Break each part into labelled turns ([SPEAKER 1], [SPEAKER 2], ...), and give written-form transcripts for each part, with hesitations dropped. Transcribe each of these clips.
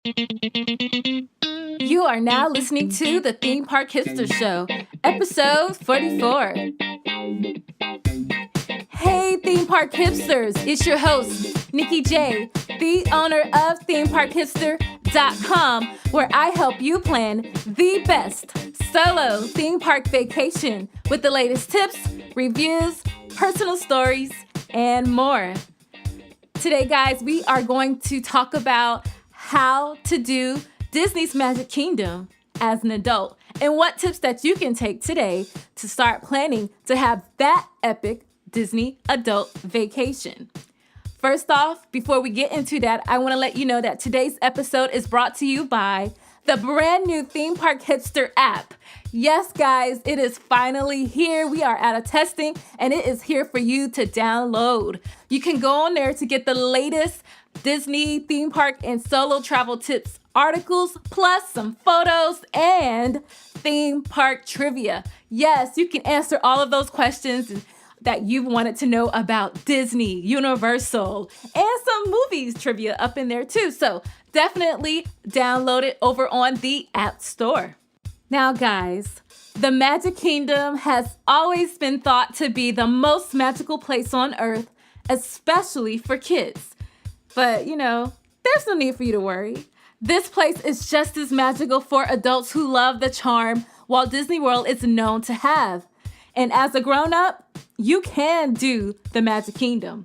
[SPEAKER 1] You are now listening to the Theme Park Hipster Show, episode 44. Hey, Theme Park Hipsters, it's your host, NikkyJ, the owner of ThemeParkHipster.com, where I help you plan the best solo theme park vacation with the latest tips, reviews, personal stories, and more. Today, guys, we are going to talk about how to do Disney's Magic Kingdom as an adult and what tips that you can take today to start planning to have that epic Disney adult vacation. First off, before we get into that, I want to let you know that today's episode is brought to you by the brand new Theme Park Hipster app. Yes, guys, it is finally here. We are out of testing and it is here for you to download. You can go on there to get the latest Disney theme park and solo travel tips, articles, plus some photos and theme park trivia. Yes, you can answer all of those questions that you've wanted to know about Disney, Universal, and some movies trivia up in there too. So definitely download it over on the App Store. Now, guys, the Magic Kingdom has always been thought to be the most magical place on Earth, especially for kids. But, there's no need for you to worry. This place is just as magical for adults who love the charm Walt Disney World is known to have. And as a grown-up, you can do the Magic Kingdom.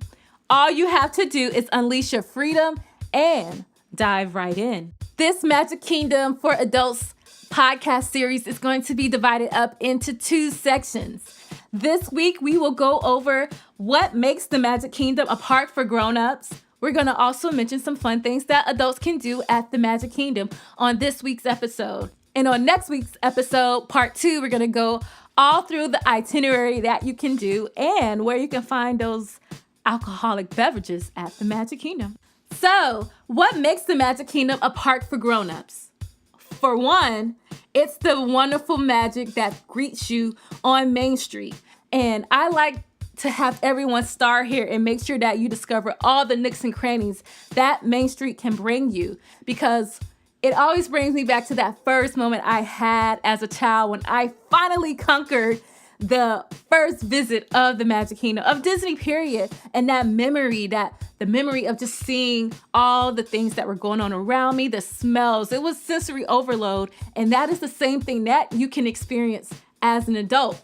[SPEAKER 1] All you have to do is unleash your freedom and dive right in. This Magic Kingdom for Adults podcast series is going to be divided up into two sections. This week, we will go over what makes the Magic Kingdom a park for grown-ups. We're going to also mention some fun things that adults can do at the Magic Kingdom on this week's episode. And on next week's episode, part 2, we're going to go all through the itinerary that you can do and where you can find those alcoholic beverages at the Magic Kingdom. So, what makes the Magic Kingdom a park for grown-ups? For one, it's the wonderful magic that greets you on Main Street. And I like to have everyone star here and make sure that you discover all the nooks and crannies that Main Street can bring you, because it always brings me back to that first moment I had as a child when I finally conquered the first visit of the Magic Kingdom, of Disney, period. And the memory of just seeing all the things that were going on around me, the smells, it was sensory overload. And that is the same thing that you can experience as an adult.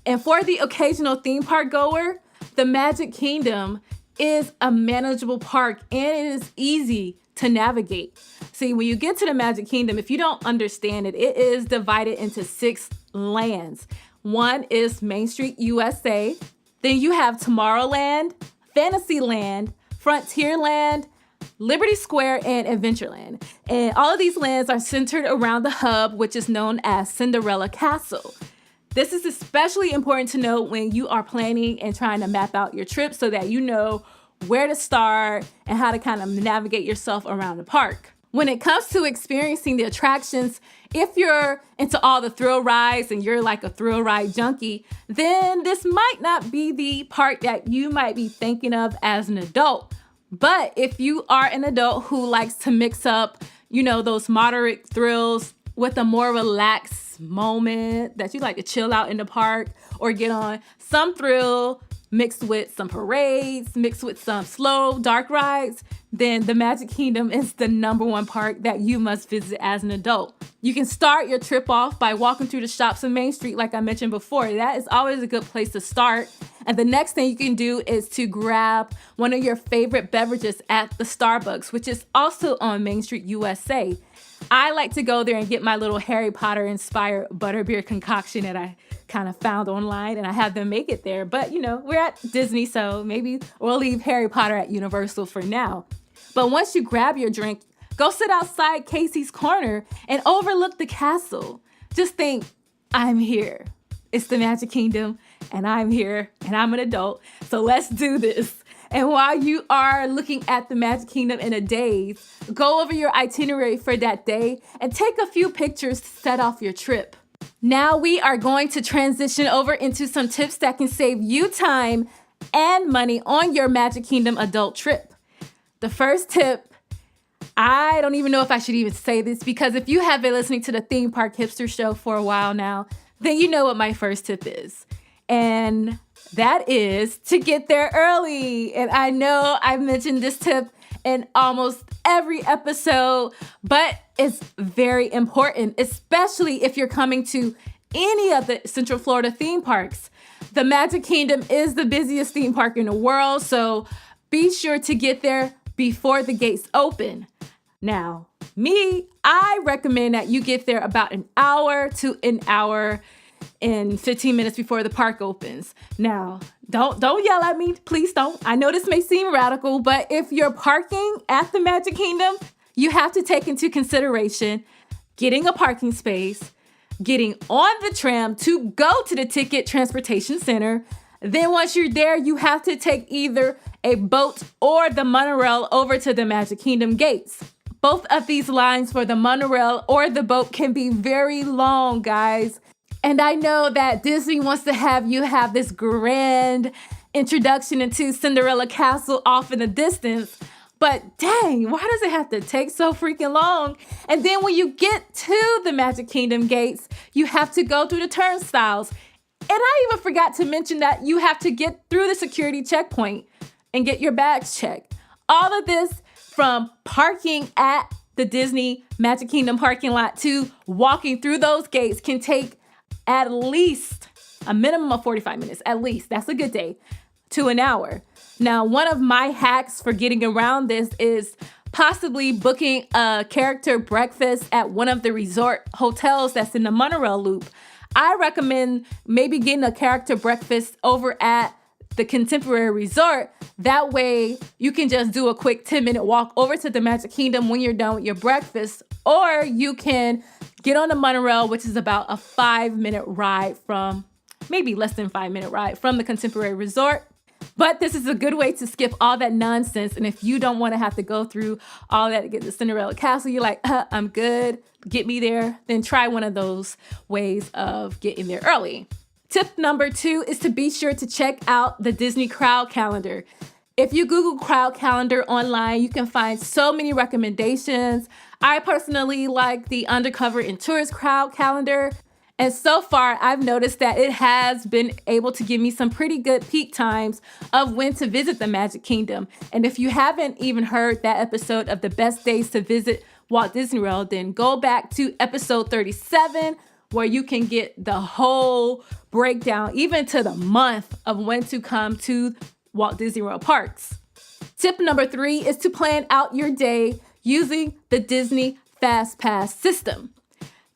[SPEAKER 1] And for the occasional theme park goer, the Magic Kingdom is a manageable park and it is easy to navigate. See, when you get to the Magic Kingdom, if you don't understand it, it is divided into 6 lands. One is Main Street, USA. Then you have Tomorrowland, Fantasyland, Frontierland, Liberty Square, and Adventureland. And all of these lands are centered around the hub, which is known as Cinderella Castle. This is especially important to know when you are planning and trying to map out your trip so that you know where to start and how to kind of navigate yourself around the park. When it comes to experiencing the attractions, if you're into all the thrill rides and you're like a thrill ride junkie, then this might not be the park that you might be thinking of as an adult. But if you are an adult who likes to mix up, those moderate thrills with a more relaxed moment that you like to chill out in the park or get on some thrill mixed with some parades, mixed with some slow, dark rides, then the Magic Kingdom is the number one park that you must visit as an adult. You can start your trip off by walking through the shops on Main Street, like I mentioned before. That is always a good place to start. And the next thing you can do is to grab one of your favorite beverages at the Starbucks, which is also on Main Street, USA. I like to go there and get my little Harry Potter inspired butterbeer concoction that I kind of found online, and I have them make it there. But, we're at Disney, so maybe we'll leave Harry Potter at Universal for now. But once you grab your drink, go sit outside Casey's Corner and overlook the castle. Just think, I'm here. It's the Magic Kingdom, and I'm here, and I'm an adult, so let's do this. And while you are looking at the Magic Kingdom in a daze, go over your itinerary for that day and take a few pictures to set off your trip. Now we are going to transition over into some tips that can save you time and money on your Magic Kingdom adult trip. The first tip I don't even know if I should even say this, because if you have been listening to the Theme Park Hipster show for a while now, then you know what my first tip is. And that is to get there early. And I know I've mentioned this tip in almost every episode, but it's very important, especially if you're coming to any of the Central Florida theme parks. The Magic Kingdom is the busiest theme park in the world, so be sure to get there before the gates open. Now, I recommend that you get there about an hour to an hour and 15 minutes before the park opens. Now, don't yell at me, please don't. I know this may seem radical, but if you're parking at the Magic Kingdom, you have to take into consideration getting a parking space, getting on the tram to go to the Ticket Transportation Center. Then once you're there, you have to take either a boat or the monorail over to the Magic Kingdom gates. Both of these lines for the monorail or the boat can be very long, guys. And I know that Disney wants to have you have this grand introduction into Cinderella Castle off in the distance. But dang, why does it have to take so freaking long? And then when you get to the Magic Kingdom gates, you have to go through the turnstiles. And I even forgot to mention that you have to get through the security checkpoint and get your bags checked. All of this from parking at the Disney Magic Kingdom parking lot to walking through those gates can take at least a minimum of 45 minutes, at least. That's a good day, to an hour. Now, one of my hacks for getting around this is possibly booking a character breakfast at one of the resort hotels that's in the monorail loop. I recommend maybe getting a character breakfast over at the Contemporary Resort. That way you can just do a quick 10-minute walk over to the Magic Kingdom when you're done with your breakfast, or you can get on the monorail, which is about a 5-minute ride from, maybe less than 5-minute ride from the Contemporary Resort. But this is a good way to skip all that nonsense. And if you don't want to have to go through all that to get to Cinderella Castle, you're like, I'm good, get me there, then try one of those ways of getting there early. Tip number 2 is to be sure to check out the Disney Crowd Calendar. If you Google Crowd Calendar online, you can find so many recommendations. I personally like the Undercover and Tourist Crowd Calendar. And so far, I've noticed that it has been able to give me some pretty good peak times of when to visit the Magic Kingdom. And if you haven't even heard that episode of the best days to visit Walt Disney World, then go back to episode 37, where you can get the whole breakdown, even to the month of when to come to Walt Disney World parks. Tip number 3 is to plan out your day using the Disney Fast Pass system.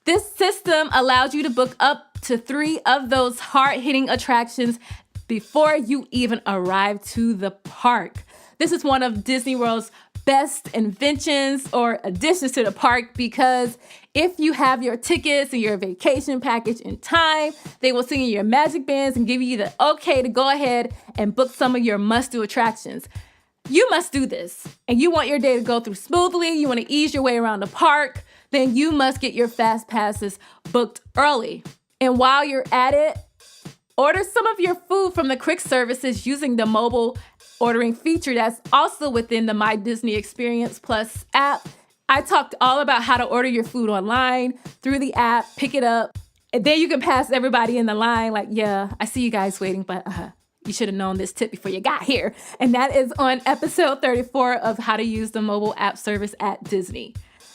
[SPEAKER 1] This system allows you to book up to 3 of those hard-hitting attractions before you even arrive to the park. This is one of Disney World's best inventions or additions to the park, because if you have your tickets and your vacation package in time, they will sing you your magic bands and give you the okay to go ahead and book some of your must-do attractions. You must do this, and you want your day to go through smoothly, you want to ease your way around the park, then you must get your fast passes booked early. And while you're at it, order some of your food from the quick services using the mobile ordering feature that's also within the My Disney Experience Plus app. I talked all about how to order your food online through the app, pick it up, and then you can pass everybody in the line like, yeah, I see you guys waiting, but you should have known this tip before you got here. And that is on episode 34 of how to use the mobile app service at Disney.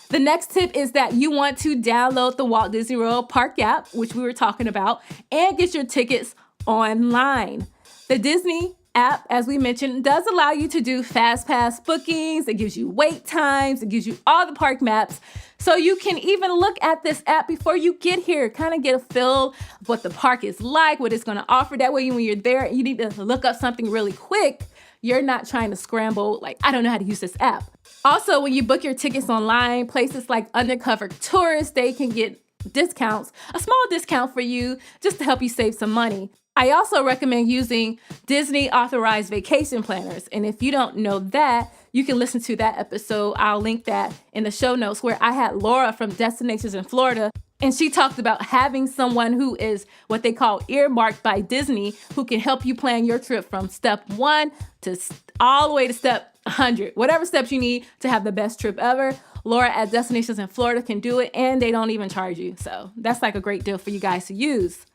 [SPEAKER 1] The next tip is that you want to download the Walt Disney World Park app, which we were talking about, and get your tickets online. The Disney app, as we mentioned, does allow you to do fast pass bookings. It gives you wait times. It gives you all the park maps. So you can even look at this app before you get here, kind of get a feel of what the park is like, what it's going to offer. That way, when you're there, you need to look up something really quick. You're not trying to scramble, like, I don't know how to use this app. Also, when you book your tickets online, places like Undercover Tourist, they can get discounts, a small discount for you just to help you save some money. I also recommend using Disney authorized vacation planners. And if you don't know that, you can listen to that episode. I'll link that in the show notes, where I had Laura from Destinations in Florida And she talked about having someone who is what they call earmarked by Disney, who can help you plan your trip from step 1 to all the way to step 100. Whatever steps you need to have the best trip ever. Laura at Destinations in Florida can do it, and they don't even charge you. So that's like a great deal for you guys to use.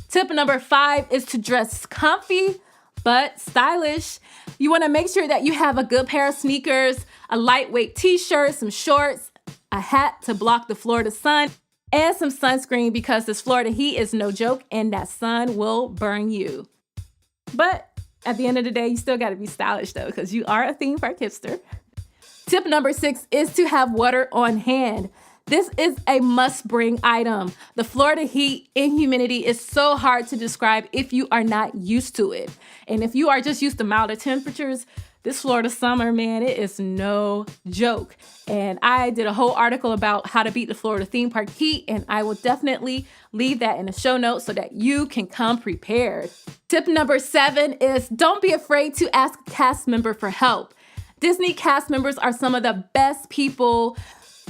[SPEAKER 1] Tip number 5 is to dress comfy but stylish. You want to make sure that you have a good pair of sneakers, a lightweight t-shirt, some shorts, a hat to block the Florida sun, and some sunscreen because this Florida heat is no joke and that sun will burn you. But at the end of the day, you still got to be stylish though, because you are a theme park hipster. Tip number 6 is to have water on hand. This is a must-bring item. The Florida heat and humidity is so hard to describe if you are not used to it. And if you are just used to milder temperatures, this Florida summer, man, it is no joke. And I did a whole article about how to beat the Florida theme park heat, and I will definitely leave that in the show notes so that you can come prepared. Tip number 7 is don't be afraid to ask a cast member for help. Disney cast members are some of the best people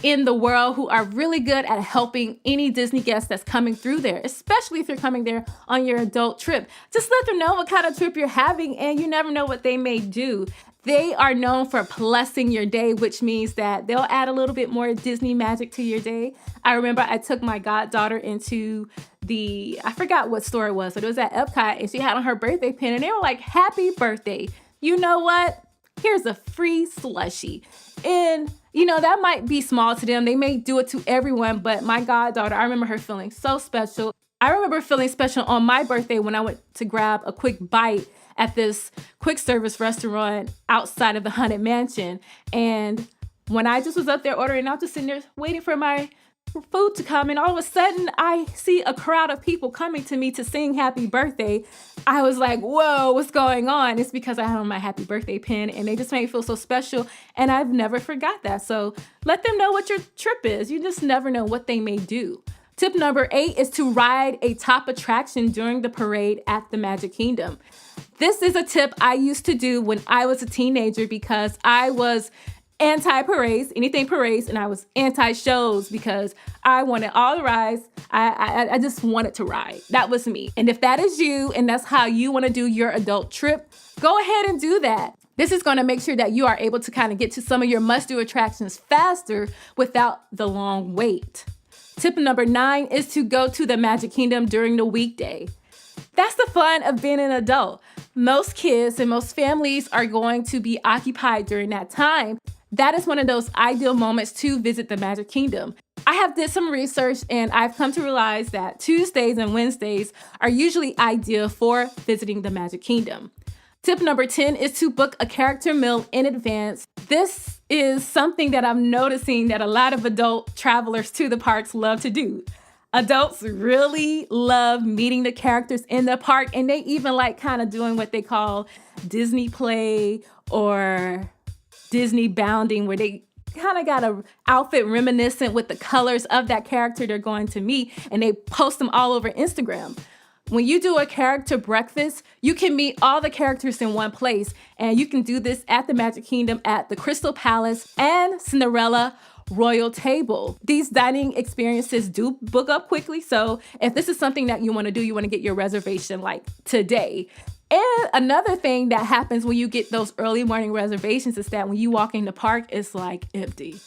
[SPEAKER 1] in the world who are really good at helping any Disney guest that's coming through there, especially if you're coming there on your adult trip. Just let them know what kind of trip you're having, and you never know what they may do. They are known for blessing your day, which means that they'll add a little bit more Disney magic to your day. I remember I took my goddaughter into I forgot what store it was, but it was at Epcot, and she had on her birthday pin, and they were like, "Happy birthday." You know what? Here's a free slushie. And that might be small to them. They may do it to everyone, but my goddaughter, I remember her feeling so special. I remember feeling special on my birthday when I went to grab a quick bite at this quick service restaurant outside of the Haunted Mansion. And when I just was up there ordering, I was just sitting there waiting for my food to come, and all of a sudden I see a crowd of people coming to me to sing happy birthday. I was like, whoa, what's going on? It's because I had on my happy birthday pin, and they just made me feel so special, and I've never forgot that. So let them know what your trip is. You just never know what they may do. Tip number 8 is to ride a top attraction during the parade at the Magic Kingdom. This is a tip I used to do when I was a teenager because I was anti-parades, anything parades, and I was anti-shows because I wanted all the rides. I just wanted to ride. That was me. And if that is you and that's how you want to do your adult trip, go ahead and do that. This is going to make sure that you are able to kind of get to some of your must-do attractions faster without the long wait. Tip number 9 is to go to the Magic Kingdom during the weekday. That's the fun of being an adult. Most kids and most families are going to be occupied during that time. That is one of those ideal moments to visit the Magic Kingdom. I have did some research, and I've come to realize that Tuesdays and Wednesdays are usually ideal for visiting the Magic Kingdom. Tip number 10 is to book a character meal in advance. This is something that I'm noticing that a lot of adult travelers to the parks love to do. Adults really love meeting the characters in the park, and they even like kind of doing what they call Disney play or Disney bounding, where they kind of got an outfit reminiscent with the colors of that character they're going to meet, and they post them all over Instagram. When you do a character breakfast, you can meet all the characters in one place, and you can do this at the Magic Kingdom at the Crystal Palace and Cinderella Royal Table. These dining experiences do book up quickly, so if this is something that you want to do, you want to get your reservation like today. And another thing that happens when you get those early morning reservations is that when you walk in the park, it's like empty.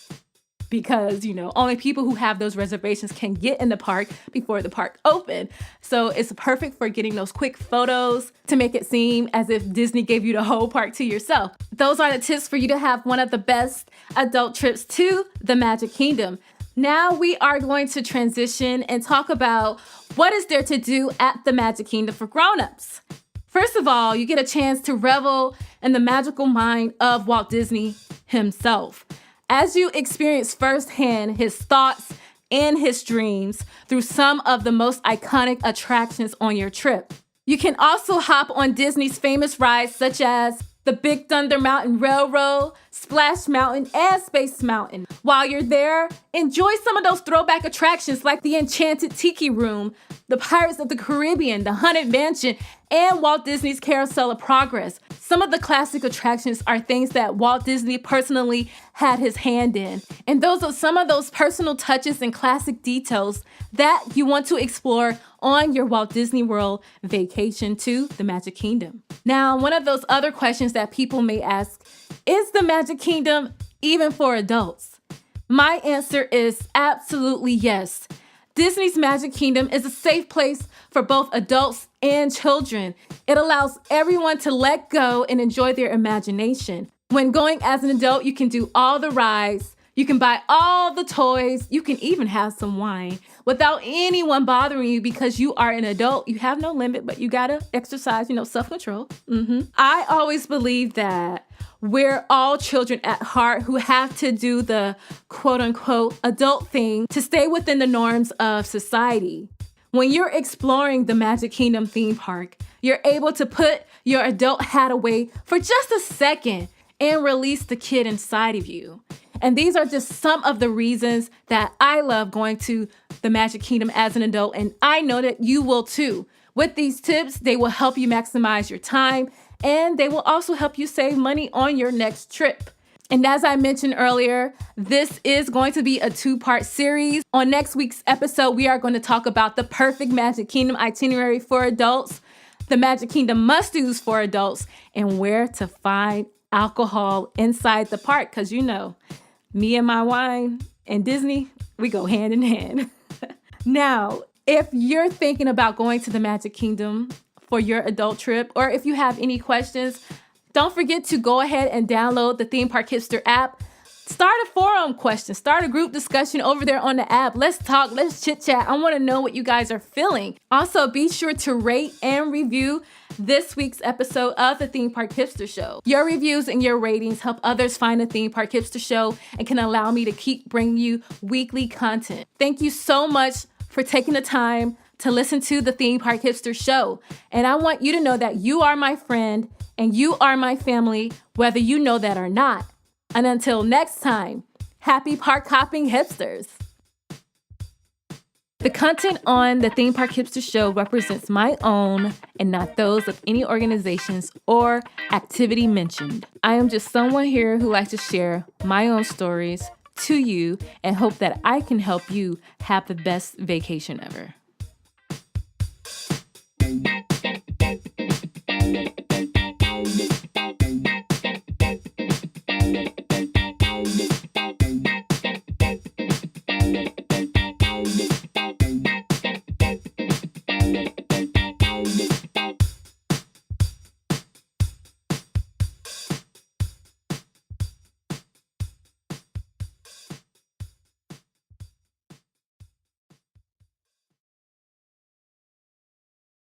[SPEAKER 1] Because, only people who have those reservations can get in the park before the park open. So it's perfect for getting those quick photos to make it seem as if Disney gave you the whole park to yourself. Those are the tips for you to have one of the best adult trips to the Magic Kingdom. Now we are going to transition and talk about what is there to do at the Magic Kingdom for grown-ups. First of all, you get a chance to revel in the magical mind of Walt Disney himself, as you experience firsthand his thoughts and his dreams through some of the most iconic attractions on your trip. You can also hop on Disney's famous rides such as the Big Thunder Mountain Railroad, Splash Mountain, and Space Mountain. While you're there, enjoy some of those throwback attractions like the Enchanted Tiki Room, the Pirates of the Caribbean, the Haunted Mansion, and Walt Disney's Carousel of Progress. Some of the classic attractions are things that Walt Disney personally had his hand in. And those are some of those personal touches and classic details that you want to explore on your Walt Disney World vacation to the Magic Kingdom. Now, one of those other questions that people may ask, is the Magic Kingdom even for adults? My answer is absolutely yes. Disney's Magic Kingdom is a safe place for both adults and children. It allows everyone to let go and enjoy their imagination. When going as an adult, you can do all the rides, you can buy all the toys, you can even have some wine without anyone bothering you because you are an adult. You have no limit, but you gotta exercise, self-control. I always believe that we're all children at heart who have to do the quote unquote adult thing to stay within the norms of society. When you're exploring the Magic Kingdom theme park, you're able to put your adult hat away for just a second and release the kid inside of you. And these are just some of the reasons that I love going to the Magic Kingdom as an adult, and I know that you will too. With these tips, they will help you maximize your time, and they will also help you save money on your next trip. And as I mentioned earlier, this is going to be a 2-part series. On next week's episode, we are going to talk about the perfect Magic Kingdom itinerary for adults, the Magic Kingdom must-dos for adults, and where to find alcohol inside the park. Because me and my wine and Disney, we go hand in hand. Now, if you're thinking about going to the Magic Kingdom for your adult trip, or if you have any questions, don't forget to go ahead and download the Theme Park Hipster app. Start a forum question, start a group discussion over there on the app. Let's talk, let's chit chat. I want to know what you guys are feeling. Also, be sure to rate and review this week's episode of the Theme Park Hipster Show. Your reviews and your ratings help others find the Theme Park Hipster Show and can allow me to keep bringing you weekly content. Thank you so much for taking the time to listen to the Theme Park Hipster Show. And I want you to know that you are my friend and you are my family, whether you know that or not. And until next time, happy park hopping hipsters. The content on the Theme Park Hipster Show represents my own and not those of any organizations or activity mentioned. I am just someone here who likes to share my own stories to you and hope that I can help you have the best vacation ever.